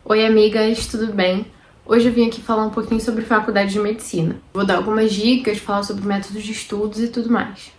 Oi amigas, tudo bem? Hoje eu vim aqui falar um pouquinho sobre faculdade de medicina. Vou dar algumas dicas, falar sobre métodos de estudos e tudo mais.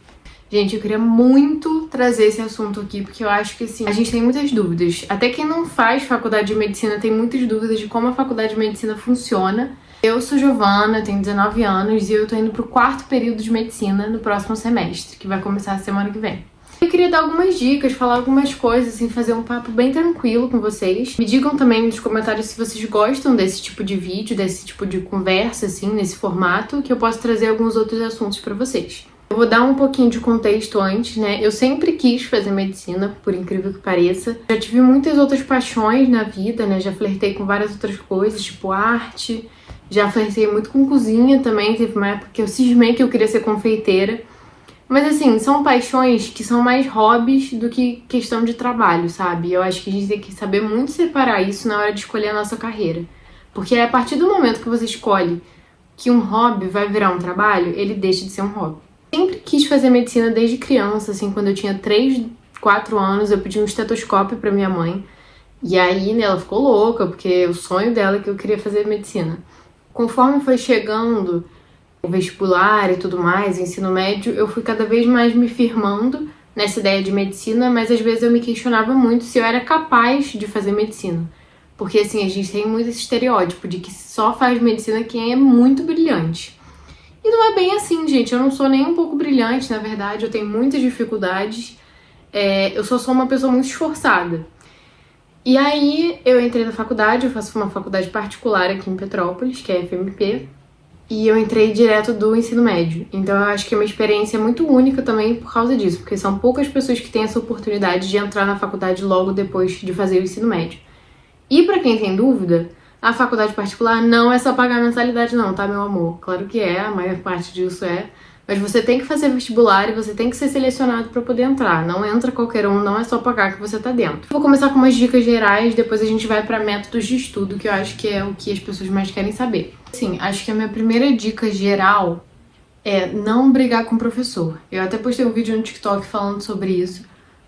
Gente, eu queria muito trazer esse assunto aqui, porque eu acho que assim, a gente tem muitas dúvidas. Até quem não faz faculdade de medicina tem muitas dúvidas de como a faculdade de medicina funciona. Eu sou Giovana, tenho 19 anos e eu tô indo pro 4º período de medicina no próximo semestre, que vai começar a semana que vem. Eu queria dar algumas dicas, falar algumas coisas, assim, fazer um papo bem tranquilo com vocês. Me digam também nos comentários se vocês gostam desse tipo de vídeo, desse tipo de conversa, assim, nesse formato, que eu posso trazer alguns outros assuntos pra vocês. Eu vou dar um pouquinho de contexto antes, né? Eu sempre quis fazer medicina, por incrível que pareça. Já tive muitas outras paixões na vida, né? Já flertei com várias outras coisas, tipo arte. Já flertei muito com cozinha também. Teve uma época que eu cismei que eu queria ser confeiteira. Mas assim, são paixões que são mais hobbies do que questão de trabalho, sabe? Eu acho que a gente tem que saber muito separar isso na hora de escolher a nossa carreira. Porque a partir do momento que você escolhe que um hobby vai virar um trabalho, ele deixa de ser um hobby. Sempre quis fazer medicina desde criança, assim, quando eu tinha 3, 4 anos, eu pedi um estetoscópio pra minha mãe. E aí, né, ela ficou louca, porque o sonho dela é que eu queria fazer medicina. Conforme foi chegando o vestibular e tudo mais, o ensino médio, eu fui cada vez mais me firmando nessa ideia de medicina, mas às vezes eu me questionava muito se eu era capaz de fazer medicina. Porque assim, a gente tem muito esse estereótipo de que só faz medicina quem é muito brilhante. E não é bem assim, gente, eu não sou nem um pouco brilhante, na verdade, eu tenho muitas dificuldades, eu só sou uma pessoa muito esforçada. E aí eu entrei na faculdade, eu faço uma faculdade particular aqui em Petrópolis, que é a FMP, e eu entrei direto do ensino médio. Então eu acho que é uma experiência muito única também por causa disso, porque são poucas pessoas que têm essa oportunidade de entrar na faculdade logo depois de fazer o ensino médio. E pra quem tem dúvida, a faculdade particular não é só pagar mensalidade não, tá, meu amor? Claro que é, a maior parte disso é. Mas você tem que fazer vestibular e você tem que ser selecionado pra poder entrar. Não entra qualquer um, não é só pagar que você tá dentro. Vou começar com umas dicas gerais, depois a gente vai pra métodos de estudo, que eu acho que é o que as pessoas mais querem saber. Sim, acho que a minha primeira dica geral é não brigar com o professor. Eu até postei um vídeo no TikTok falando sobre isso,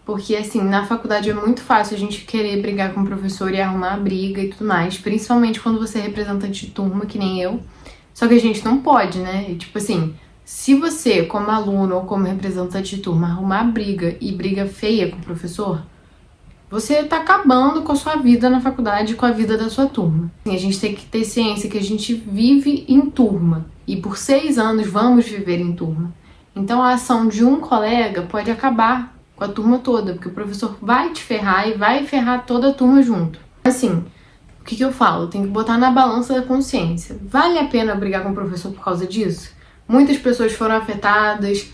porque assim, na faculdade é muito fácil a gente querer brigar com o professor e arrumar briga e tudo mais, principalmente quando você é representante de turma, que nem eu. Só que a gente não pode, né? E, tipo assim, se você, como aluno ou como representante de turma, arrumar briga e briga feia com o professor, você tá acabando com a sua vida na faculdade e com a vida da sua turma. A gente tem que ter ciência que a gente vive em turma. E por 6 anos vamos viver em turma. Então a ação de um colega pode acabar com a turma toda, porque o professor vai te ferrar e vai ferrar toda a turma junto. Assim, o que eu falo? Tem que botar na balança da consciência. Vale a pena brigar com o professor por causa disso? Muitas pessoas foram afetadas.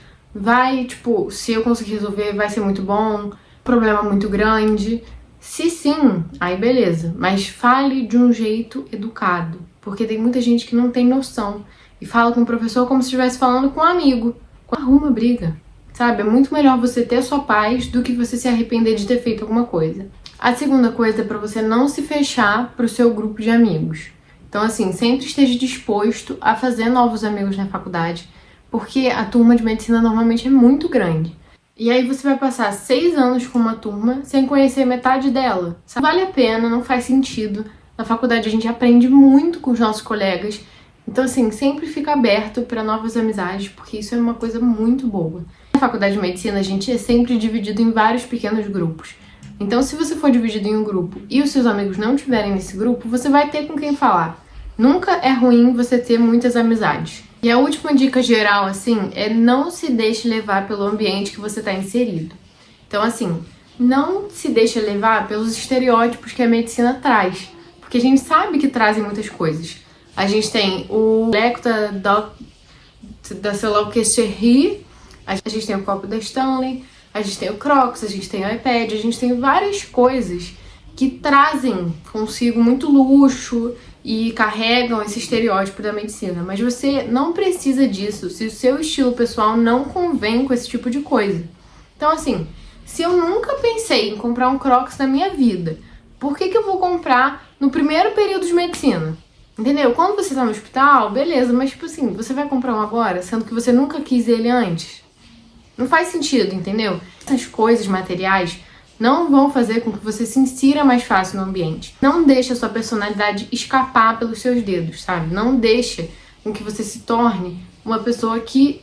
Se eu conseguir resolver, vai ser muito bom. Problema muito grande. Se sim, aí beleza. Mas fale de um jeito educado. Porque tem muita gente que não tem noção. E fala com o professor como se estivesse falando com um amigo. Arruma briga. Sabe? É muito melhor você ter a sua paz do que você se arrepender de ter feito alguma coisa. A segunda coisa é pra você não se fechar pro seu grupo de amigos. Então, assim, sempre esteja disposto a fazer novos amigos na faculdade, porque a turma de medicina normalmente é muito grande. E aí você vai passar 6 anos com uma turma sem conhecer metade dela. Sabe? Vale a pena, não faz sentido. Na faculdade a gente aprende muito com os nossos colegas. Então, assim, sempre fica aberto para novas amizades, porque isso é uma coisa muito boa. Na faculdade de medicina, a gente é sempre dividido em vários pequenos grupos. Então, se você for dividido em um grupo e os seus amigos não estiverem nesse grupo, você vai ter com quem falar. Nunca é ruim você ter muitas amizades. E a última dica geral, assim, é não se deixe levar pelo ambiente que você está inserido. Então, assim, não se deixe levar pelos estereótipos que a medicina traz. Porque a gente sabe que trazem muitas coisas. A gente tem o leco da sei lá o que, Cherry, a gente tem o copo da Stanley, a gente tem o Crocs, a gente tem o iPad, a gente tem várias coisas que trazem consigo muito luxo e carregam esse estereótipo da medicina. Mas você não precisa disso se o seu estilo pessoal não convém com esse tipo de coisa. Então, assim, se eu nunca pensei em comprar um Crocs na minha vida, por que eu vou comprar no primeiro período de medicina? Entendeu? Quando você tá no hospital, beleza, mas tipo assim, você vai comprar um agora, sendo que você nunca quis ele antes? Não faz sentido, entendeu? Essas coisas materiais não vão fazer com que você se insira mais fácil no ambiente. Não deixe a sua personalidade escapar pelos seus dedos, sabe? Não deixe com que você se torne uma pessoa que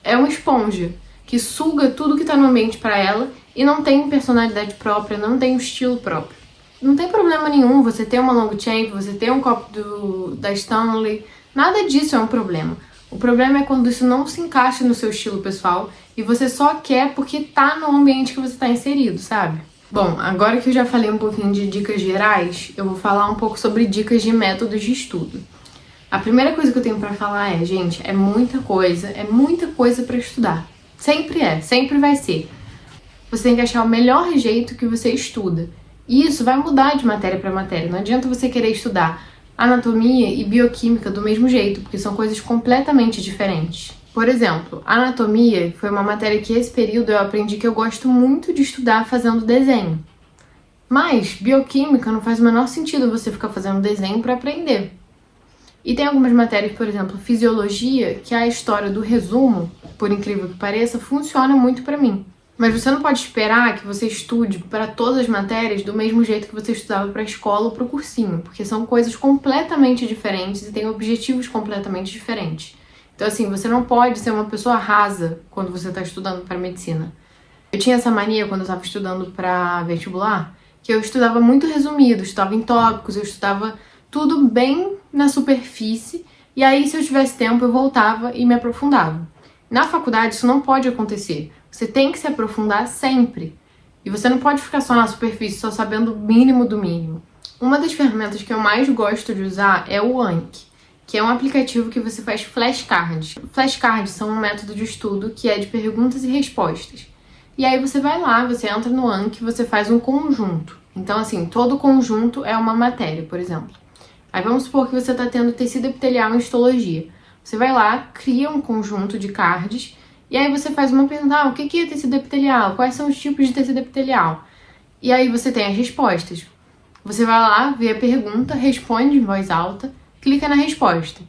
é uma esponja, que suga tudo que tá no ambiente pra ela e não tem personalidade própria, não tem um estilo próprio. Não tem problema nenhum você ter uma long chain, você ter um copo da Stanley, nada disso é um problema. O problema é quando isso não se encaixa no seu estilo pessoal e você só quer porque tá no ambiente que você tá inserido, sabe? Bom, agora que eu já falei um pouquinho de dicas gerais, eu vou falar um pouco sobre dicas de métodos de estudo. A primeira coisa que eu tenho pra falar é, gente, é muita coisa pra estudar. Sempre vai ser. Você tem que achar o melhor jeito que você estuda. E isso vai mudar de matéria para matéria. Não adianta você querer estudar anatomia e bioquímica do mesmo jeito, porque são coisas completamente diferentes. Por exemplo, anatomia foi uma matéria que esse período eu aprendi que eu gosto muito de estudar fazendo desenho. Mas bioquímica não faz o menor sentido você ficar fazendo desenho para aprender. E tem algumas matérias, por exemplo, fisiologia, que a história do resumo, por incrível que pareça, funciona muito para mim. Mas você não pode esperar que você estude para todas as matérias do mesmo jeito que você estudava para a escola ou para o cursinho, porque são coisas completamente diferentes e têm objetivos completamente diferentes. Então, assim, você não pode ser uma pessoa rasa quando você está estudando para medicina. Eu tinha essa mania quando eu estava estudando para vestibular, que eu estudava muito resumido, estudava em tópicos, eu estudava tudo bem na superfície, e aí, se eu tivesse tempo, eu voltava e me aprofundava. Na faculdade, isso não pode acontecer. Você tem que se aprofundar sempre. E você não pode ficar só na superfície, só sabendo o mínimo do mínimo. Uma das ferramentas que eu mais gosto de usar é o Anki, que é um aplicativo que você faz flashcards. Flashcards são um método de estudo que é de perguntas e respostas. E aí você vai lá, você entra no Anki, você faz um conjunto. Então, assim, todo conjunto é uma matéria, por exemplo. Aí vamos supor que você está tendo tecido epitelial em histologia. Você vai lá, cria um conjunto de cards, e aí você faz uma pergunta, o que é tecido epitelial? Quais são os tipos de tecido epitelial? E aí você tem as respostas. Você vai lá, vê a pergunta, responde em voz alta, clica na resposta.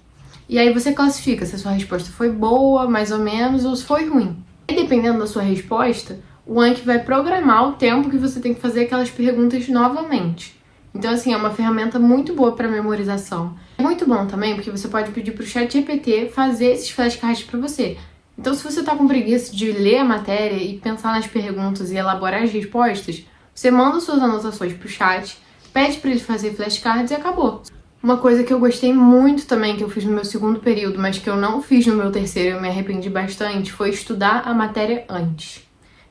E aí você classifica se a sua resposta foi boa, mais ou menos, ou se foi ruim. E dependendo da sua resposta, o Anki vai programar o tempo que você tem que fazer aquelas perguntas novamente. Então, assim, é uma ferramenta muito boa para memorização. É muito bom também porque você pode pedir para o ChatGPT fazer esses flashcards para você. Então, se você tá com preguiça de ler a matéria e pensar nas perguntas e elaborar as respostas, você manda suas anotações pro chat, pede para ele fazer flashcards e acabou. Uma coisa que eu gostei muito também, que eu fiz no meu segundo período, mas que eu não fiz no meu terceiro e eu me arrependi bastante, foi estudar a matéria antes.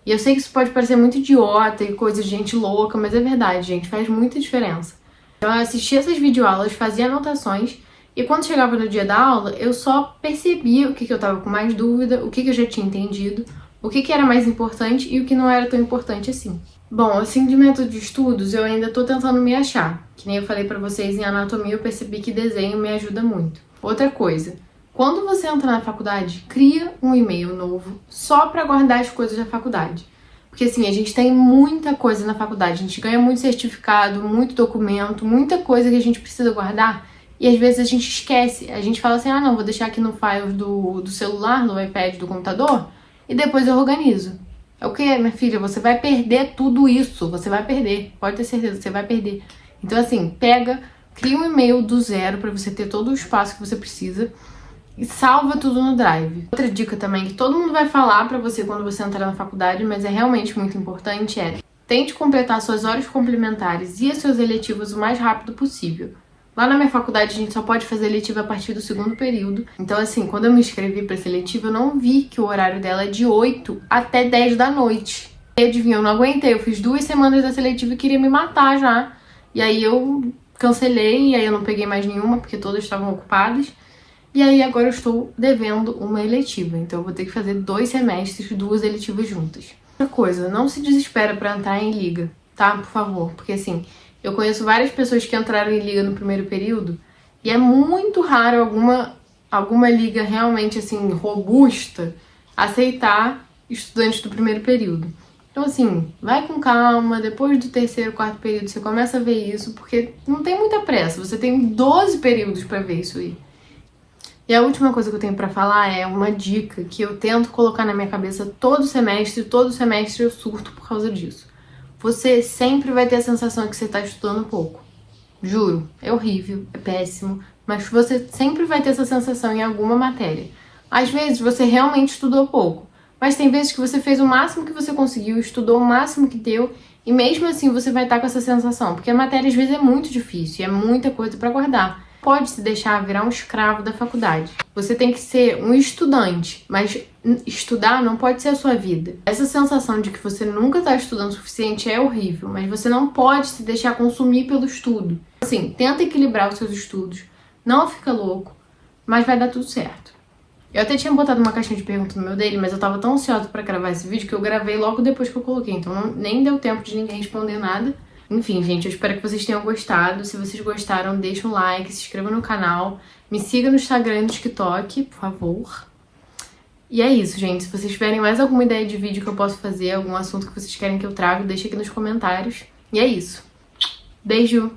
E eu sei que isso pode parecer muito idiota e coisa de gente louca, mas é verdade, gente, faz muita diferença. Eu assistia essas videoaulas, fazia anotações, e quando chegava no dia da aula, eu só percebia o que eu tava com mais dúvida, o que eu já tinha entendido, o que era mais importante e o que não era tão importante assim. Bom, assim, de método de estudos, eu ainda tô tentando me achar. Que nem eu falei pra vocês, em anatomia eu percebi que desenho me ajuda muito. Outra coisa, quando você entra na faculdade, cria um e-mail novo só pra guardar as coisas da faculdade. Porque assim, a gente tem muita coisa na faculdade, a gente ganha muito certificado, muito documento, muita coisa que a gente precisa guardar. E às vezes a gente esquece, a gente fala assim, não, vou deixar aqui no file do celular, no iPad, do computador, e depois eu organizo. É o que, minha filha? Você vai perder tudo isso, você vai perder, pode ter certeza, você vai perder. Então assim, cria um e-mail do zero pra você ter todo o espaço que você precisa e salva tudo no Drive. Outra dica também que todo mundo vai falar pra você quando você entrar na faculdade, mas é realmente muito importante, tente completar suas horas complementares e as suas eletivas o mais rápido possível. Lá na minha faculdade a gente só pode fazer eletiva a partir do segundo período. Então assim, quando eu me inscrevi pra essa eletiva, eu não vi que o horário dela é de 8 até 10 da noite. E adivinha, eu não aguentei, eu fiz 2 semanas dessa eletiva e queria me matar já. E aí eu cancelei, e aí eu não peguei mais nenhuma, porque todas estavam ocupadas. E aí agora eu estou devendo uma eletiva, então eu vou ter que fazer 2 semestres, 2 eletivas juntas. Outra coisa, não se desespera pra entrar em liga, tá? Por favor, porque assim, eu conheço várias pessoas que entraram em liga no primeiro período e é muito raro alguma liga realmente assim robusta aceitar estudantes do primeiro período. Então assim, vai com calma, depois do terceiro, quarto período você começa a ver isso, porque não tem muita pressa, você tem 12 períodos pra ver isso aí. E a última coisa que eu tenho pra falar é uma dica que eu tento colocar na minha cabeça todo semestre eu surto por causa disso. você sempre vai ter a sensação de que você tá estudando pouco. Juro, é horrível, é péssimo, mas você sempre vai ter essa sensação em alguma matéria. Às vezes você realmente estudou pouco, mas tem vezes que você fez o máximo que você conseguiu, estudou o máximo que deu, e mesmo assim você vai estar com essa sensação, porque a matéria às vezes é muito difícil e é muita coisa para guardar. Pode se deixar virar um escravo da faculdade. Você tem que ser um estudante, mas estudar não pode ser a sua vida. Essa sensação de que você nunca está estudando o suficiente é horrível, mas você não pode se deixar consumir pelo estudo. Assim, tenta equilibrar os seus estudos, não fica louco, mas vai dar tudo certo. Eu até tinha botado uma caixinha de perguntas no meu dele, mas eu tava tão ansiosa pra gravar esse vídeo que eu gravei logo depois que eu coloquei, então nem deu tempo de ninguém responder nada. Enfim, gente, eu espero que vocês tenham gostado. Se vocês gostaram, deixa um like, se inscreva no canal, me siga no Instagram e no TikTok, por favor. E é isso, gente. Se vocês tiverem mais alguma ideia de vídeo que eu posso fazer, algum assunto que vocês querem que eu traga, deixa aqui nos comentários. E é isso. Beijo!